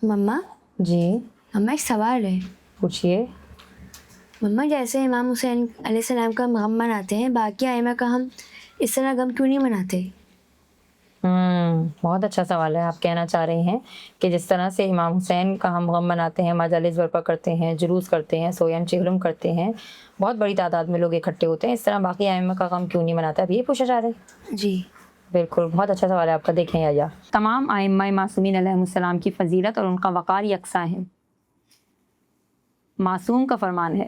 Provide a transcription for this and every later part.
مما جی مما ایک سوال ہے. پوچھیے. مما جیسے امام حسین علیہ السلام کا ہم غم مناتے ہیں، باقی ائمہ کا ہم اس طرح غم کیوں نہیں مناتے؟ بہت اچھا سوال ہے. آپ کہنا چاہ رہے ہیں کہ جس طرح سے امام حسین کا ہم غم مناتے ہیں، مجالس برپا کرتے ہیں، جلوس کرتے ہیں، سویم چہرم کرتے ہیں، بہت بڑی تعداد میں لوگ اکٹھے ہوتے ہیں، اس طرح باقی ائمہ کا غم کیوں نہیں مناتا؟ اب یہ پوچھا جا رہا ہے. جی بالکل، بہت اچھا سوال ہے آپ کا. دیکھیں یا تمام ائمہ معصومین علیہ السلام کی فضیلت اور ان کا وقار یکساں ہے. معصوم کا فرمان ہے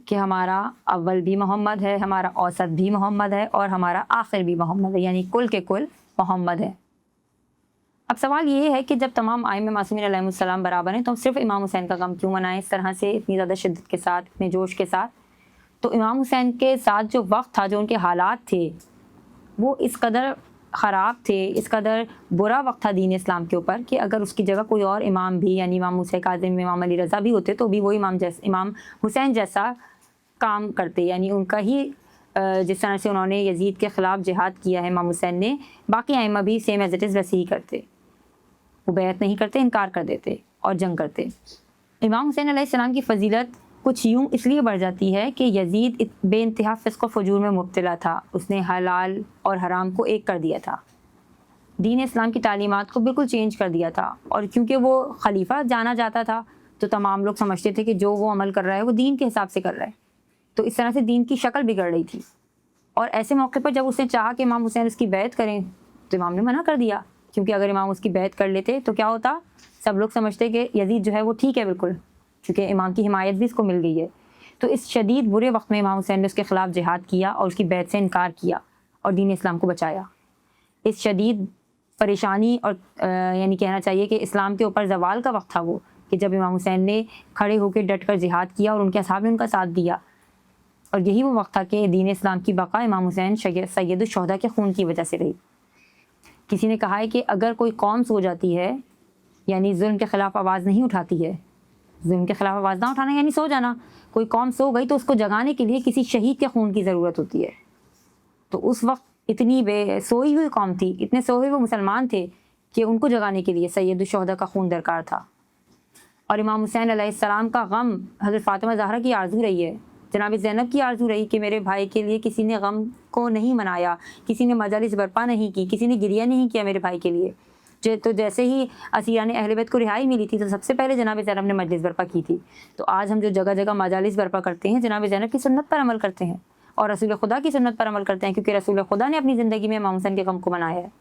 کہ ہمارا اول بھی محمد ہے، ہمارا اوسط بھی محمد ہے، اور ہمارا آخر بھی محمد ہے، یعنی کل کے کل محمد ہے. اب سوال یہ ہے کہ جب تمام ائمہ معصومین علیہ السلام برابر ہیں تو صرف امام حسین کا غم کیوں منائیں اس طرح سے، اتنی زیادہ شدت کے ساتھ، اتنے جوش کے ساتھ؟ تو امام حسین کے ساتھ جو وقت تھا، جو ان کے حالات تھے، وہ اس قدر خراب تھے، اس قدر برا وقت تھا دین اسلام کے اوپر کہ اگر اس کی جگہ کوئی اور امام بھی، یعنی امام موسیٰ کاظم، امام علی رضا بھی ہوتے تو بھی وہ امام حسین جیسا کام کرتے. یعنی ان کا ہی جس طرح سے انہوں نے یزید کے خلاف جہاد کیا ہے امام حسین نے، باقی ائمہ بھی سیم ایز اٹ از ویسے ہی کرتے. وہ بیعت نہیں کرتے، انکار کر دیتے اور جنگ کرتے. امام حسین علیہ السلام کی فضیلت کچھ یوں اس لیے بڑھ جاتی ہے کہ یزید بے انتہا فسق و فجور میں مبتلا تھا. اس نے حلال اور حرام کو ایک کر دیا تھا، دین اسلام کی تعلیمات کو بالکل چینج کر دیا تھا. اور کیونکہ وہ خلیفہ جانا جاتا تھا تو تمام لوگ سمجھتے تھے کہ جو وہ عمل کر رہا ہے وہ دین کے حساب سے کر رہا ہے. تو اس طرح سے دین کی شکل بگڑ رہی تھی. اور ایسے موقع پر جب اس نے چاہا کہ امام حسین اس کی بیعت کریں تو امام نے منع کر دیا، کیونکہ اگر امام اس کی بیعت کر لیتے تو کیا ہوتا؟ سب لوگ سمجھتے کہ یزید جو ہے وہ ٹھیک ہے بالکل، کیونکہ امام کی حمایت بھی اس کو مل گئی ہے. تو اس شدید برے وقت میں امام حسین نے اس کے خلاف جہاد کیا اور اس کی بیعت سے انکار کیا اور دین اسلام کو بچایا. اس شدید پریشانی اور یعنی کہنا چاہیے کہ اسلام کے اوپر زوال کا وقت تھا وہ، کہ جب امام حسین نے کھڑے ہو کے ڈٹ کر جہاد کیا اور ان کے اصحاب نے ان کا ساتھ دیا. اور یہی وہ وقت تھا کہ دین اسلام کی بقا امام حسین سید الشہداء کے خون کی وجہ سے رہی. کسی نے کہا ہے کہ اگر کوئی قوم سو جاتی ہے، یعنی ظلم کے خلاف آواز نہیں اٹھاتی ہے، ظلم کے خلاف آواز نہ اٹھانا یعنی سو جانا، کوئی قوم سو گئی تو اس کو جگانے کے لیے کسی شہید کے خون کی ضرورت ہوتی ہے. تو اس وقت اتنی سوئی ہوئی قوم تھی، اتنے سوئے ہوئے مسلمان تھے کہ ان کو جگانے کے لیے سید الشہداء کا خون درکار تھا. اور امام حسین علیہ السلام کا غم حضرت فاطمہ زہرا کی آرزو رہی ہے، جناب زینب کی آرزو رہی کہ میرے بھائی کے لیے کسی نے غم کو نہیں منایا، کسی نے مجالس برپا نہیں کی، کسی نے گریہ نہیں کیا میرے بھائی کے لیے. تو جیسے ہی اسیران اہل بیت کو رہائی ملی تھی تو سب سے پہلے جناب زینب نے مجلس برپا کی تھی. تو آج ہم جو جگہ جگہ مجالس برپا کرتے ہیں، جناب زینب کی سنت پر عمل کرتے ہیں اور رسول خدا کی سنت پر عمل کرتے ہیں، کیونکہ رسول خدا نے اپنی زندگی میں امام حسین کے غم کو منایا ہے.